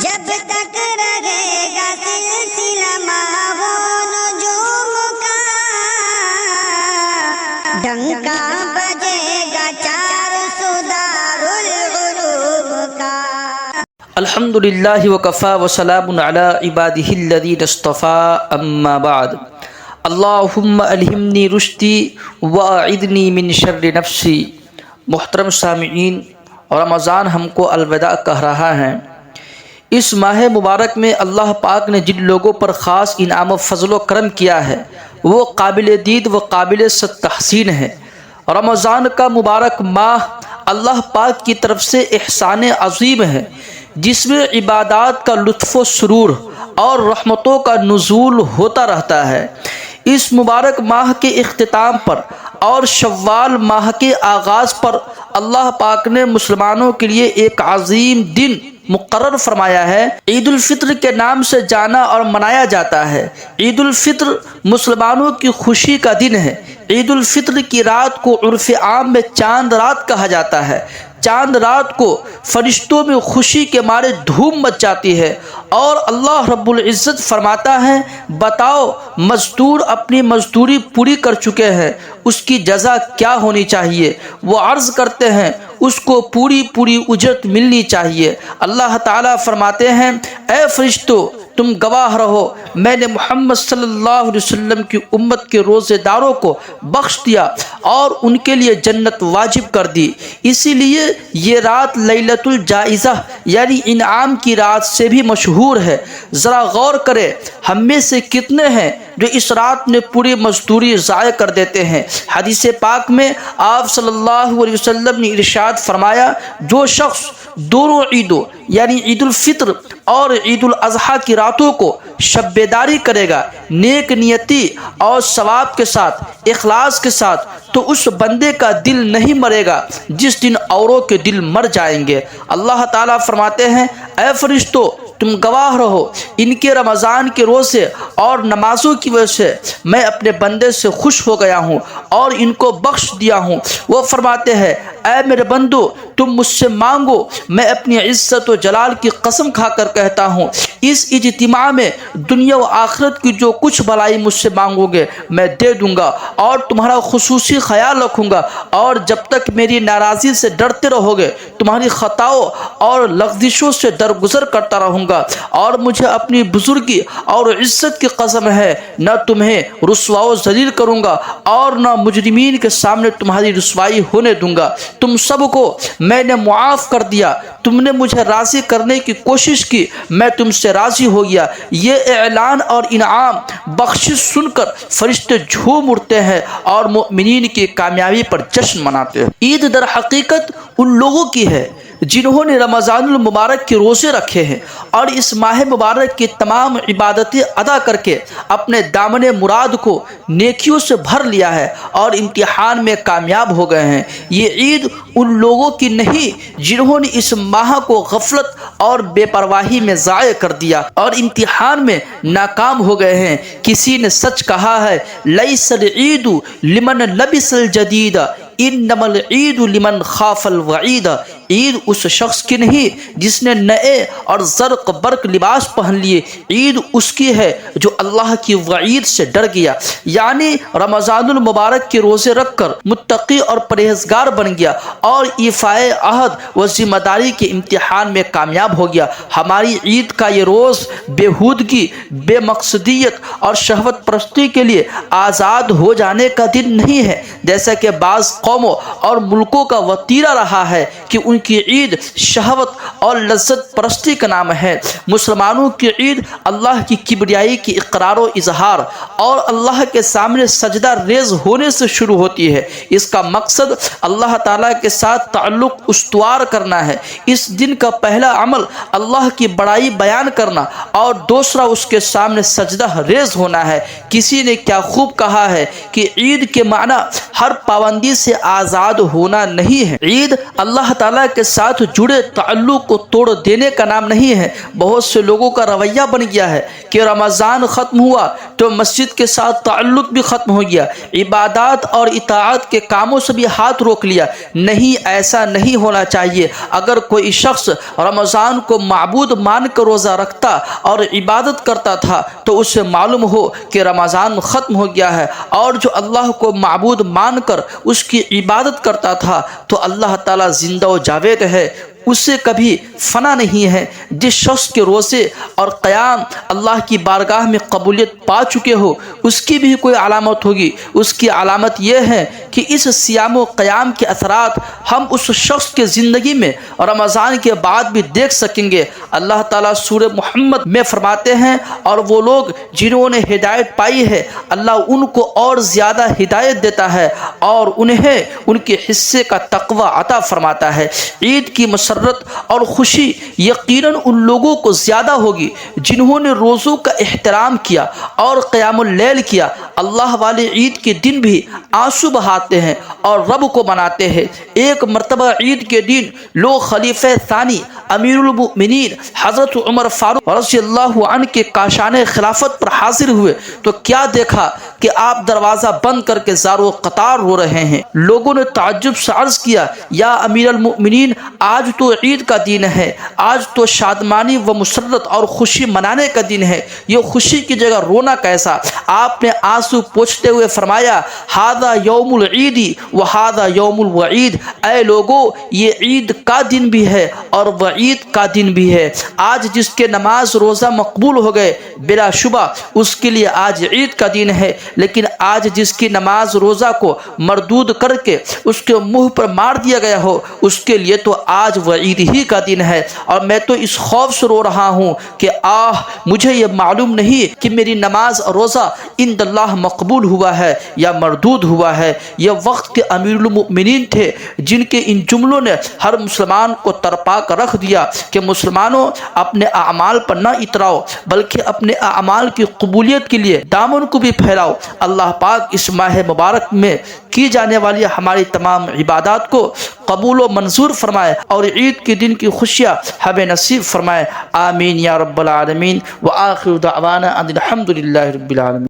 جب تک رہے گا سلسلہ ماہ و نجوم کا، ڈنکا بجے گا چار سو دارالعلوم کا۔ الحمدللہ وکفا وسلام علی عبادہ الذین اصطفیٰ، اما بعد۔ اللہم الہمنی رشدی واعذنی من شر نفسی۔ محترم سامعین، رمضان ہم کو الوداع کہہ رہا ہے۔ اس ماہ مبارک میں اللہ پاک نے جن لوگوں پر خاص انعام و فضل و کرم کیا ہے وہ قابل دید و قابل تحسین ہے۔ رمضان کا مبارک ماہ اللہ پاک کی طرف سے احسان عظیم ہے، جس میں عبادات کا لطف و سرور اور رحمتوں کا نزول ہوتا رہتا ہے۔ اس مبارک ماہ کے اختتام پر اور شوال ماہ کے آغاز پر اللہ پاک نے مسلمانوں کے لیے ایک عظیم دن مقرر فرمایا ہے۔ عید الفطر کے نام سے جانا اور منایا جاتا ہے۔ عید الفطر مسلمانوں کی خوشی کا دن ہے۔ عید الفطر کی رات کو عرف عام میں چاند رات کہا جاتا ہے۔ چاند رات کو فرشتوں میں خوشی کے مارے دھوم مچ جاتی ہے اور اللہ رب العزت فرماتا ہے، بتاؤ مزدور اپنی مزدوری پوری کر چکے ہیں، اس کی جزا کیا ہونی چاہیے؟ وہ عرض کرتے ہیں اس کو پوری اجرت ملنی چاہیے۔ اللہ تعالیٰ فرماتے ہیں، اے فرشتوں تم گواہ رہو، میں نے محمد صلی اللہ علیہ وسلم کی امت کے روزے داروں کو بخش دیا اور ان کے لیے جنت واجب کر دی۔ اسی لیے یہ رات لیلۃ الجائزہ یعنی انعام کی رات سے بھی مشہور ہے۔ ذرا غور کرے، ہم میں سے کتنے ہیں جو اس رات میں پوری مزدوری ضائع کر دیتے ہیں؟ حدیث پاک میں آپ صلی اللہ علیہ وسلم نے ارشاد فرمایا، جو شخص دونوں عیدوں یعنی عید الفطر اور عید الاضحیٰ کی راتوں کو شب بیداری کرے گا نیک نیتی اور ثواب کے ساتھ، اخلاص کے ساتھ، تو اس بندے کا دل نہیں مرے گا جس دن اوروں کے دل مر جائیں گے۔ اللہ تعالیٰ فرماتے ہیں، اے فرشتوں تم گواہ رہو، ان کے رمضان کے روزے اور نمازوں کی وجہ سے میں اپنے بندے سے خوش ہو گیا ہوں اور ان کو بخش دیا ہوں۔ وہ فرماتے ہیں، اے میرے بندو تم مجھ سے مانگو، میں اپنی عزت و جلال کی قسم کھا کر کہتا ہوں اس اجتماع میں دنیا و آخرت کی جو کچھ بھلائی مجھ سے مانگو گے میں دے دوں گا اور تمہارا خصوصی خیال رکھوں گا، اور جب تک میری ناراضی سے ڈرتے رہو گے تمہاری خطاؤں اور لغزشوں سے درگزر کرتا رہوں گا، اور مجھے اپنی بزرگی اور عزت کی قسم ہے نہ تمہیں رسوا و ذلیل کروں گا اور نہ مجرمین کے سامنے تمہاری رسوائی ہونے دوں گا۔ تم سب کو میں نے معاف کر دیا، تم نے مجھے راضی کرنے کی کوشش کی، میں تم سے راضی ہو گیا۔ یہ اعلان اور انعام بخشش سن کر فرشتے جھوم اٹھتے ہیں اور مؤمنین کی کامیابی پر جشن مناتے ہیں۔ عید در حقیقت ان لوگوں کی ہے جنہوں نے رمضان المبارک کے روزے رکھے ہیں اور اس ماہ مبارک کی تمام عبادتیں ادا کر کے اپنے دامن مراد کو نیکیوں سے بھر لیا ہے اور امتحان میں کامیاب ہو گئے ہیں۔ یہ عید ان لوگوں کی نہیں جنہوں نے اس ماہ کو غفلت اور بے پرواہی میں ضائع کر دیا اور امتحان میں ناکام ہو گئے ہیں۔ کسی نے سچ کہا ہے، لیس العید لمن لبس الجدید انما العید لمن خاف الوعید۔ عید اس شخص کی نہیں جس نے نئے اور زرق برق لباس پہن لیے، عید اس کی ہے جو اللہ کی وعید سے ڈر گیا، یعنی رمضان المبارک کے روزے رکھ کر متقی اور پرہیزگار بن گیا اور ایفائے عہد و ذمہ داری کے امتحان میں کامیاب ہو گیا۔ ہماری عید کا یہ روز بےہودگی، بے مقصدیت اور شہوت پرستی کے لیے آزاد ہو جانے کا دن نہیں ہے، جیسا کہ بعض قوموں اور ملکوں کا وتیرہ رہا ہے کہ ان کی عید شہوت اور لذت پرستی کا نام ہے۔ مسلمانوں کی عید اللہ کی کبریائی کی اقرار و اظہار اور اللہ کے سامنے سجدہ ریز ہونے سے شروع ہوتی ہے۔ اس کا مقصد اللہ تعالیٰ کے ساتھ تعلق استوار کرنا ہے۔ اس دن کا پہلا عمل اللہ کی بڑائی بیان کرنا اور دوسرا اس کے سامنے سجدہ ریز ہونا ہے۔ کسی نے کیا خوب کہا ہے کہ عید کے معنی ہر پابندی سے آزاد ہونا نہیں ہے، عید اللہ تعالیٰ کے ساتھ جڑے تعلق کو توڑ دینے کا نام نہیں ہے۔ بہت سے لوگوں کا رویہ بن گیا ہے کہ رمضان ختم ہوا تو مسجد کے ساتھ تعلق بھی ختم ہو گیا، عبادات اور اطاعت کے کاموں سے بھی ہاتھ روک لیا۔ نہیں، ایسا نہیں ہونا چاہیے۔ اگر کوئی شخص رمضان کو معبود مان کر روزہ رکھتا اور عبادت کرتا تھا تو اسے معلوم ہو کہ رمضان ختم ہو گیا ہے، اور جو اللہ کو معبود مان کر اس کی عبادت کرتا تھا تو اللہ تعالیٰ زندہ و جاوید ہے، اسے کبھی فنا نہیں ہے۔ جس شخص کے روزے اور قیام اللہ کی بارگاہ میں قبولیت پا چکے ہو، اس کی بھی کوئی علامت ہوگی۔ اس کی علامت یہ ہے کہ اس صیام و قیام کے اثرات ہم اس شخص کے زندگی میں رمضان کے بعد بھی دیکھ سکیں گے۔ اللہ تعالیٰ سورہ محمد میں فرماتے ہیں، اور وہ لوگ جنہوں نے ہدایت پائی ہے اللہ ان کو اور زیادہ ہدایت دیتا ہے اور انہیں ان کے حصے کا تقوی عطا فرماتا ہے۔ عید کی مسرت اور خوشی یقیناً ان لوگوں کو زیادہ ہوگی جنہوں نے روزوں کا احترام کیا اور قیام اللیل کیا۔ اللہ والے عید کے دن بھی آنسو بہاتے ہیں اور رب کو مناتے ہیں۔ ایک مرتبہ عید کے دن لوگ خلیفہ ثانی امیر المؤمنین حضرت عمر فاروق رضی اللہ عنہ کے کاشان خلافت پر حاضر ہوئے تو کیا دیکھا کہ آپ دروازہ بند کر کے زار و قطار رو رہے ہیں۔ لوگوں نے تعجب سے عرض کیا، یا امیر المؤمنین، آج تو عید کا دن ہے، آج تو شادمانی و مسرت اور خوشی منانے کا دن ہے، یہ خوشی کی جگہ رونا کیسا؟ آپ نے آنسو پوچھتے ہوئے فرمایا، ھذا یوم العید و ھذا یوم الوعید، اے لوگو، یہ عید کا دن بھی ہے اور وعید کا دن بھی ہے۔ آج جس کے نماز روزہ مقبول ہو گئے بلا شبہ اس کے لیے آج عید کا دن ہے، لیکن آج جس کی نماز روزہ کو مردود کر کے اس کے منہ پر مار دیا گیا ہو اس کے لیے تو آج وعید ہی کا دن ہے۔ اور میں تو اس خوف سے رو رہا ہوں کہ مجھے یہ معلوم نہیں کہ میری نماز اور روزہ عند اللہ مقبول ہوا ہے یا مردود ہوا ہے۔ یہ وقت کے امیر المؤمنین تھے جن کے ان جملوں نے ہر مسلمان کو ترپا کر رکھ دیا کہ مسلمانوں، اپنے اعمال پر نہ اتراؤ بلکہ اپنے اعمال کی قبولیت کے لیے دامن کو بھی پھیلاؤ۔ اللہ پاک اس ماہ مبارک میں کی جانے والی ہماری تمام عبادات کو قبول و منظور فرمائے اور عید کے دن کی خوشیاں ہمیں نصیب فرمائے۔ آمین یا رب العالمین۔ وآخر دعوانا ان الحمد للہ رب العالمین۔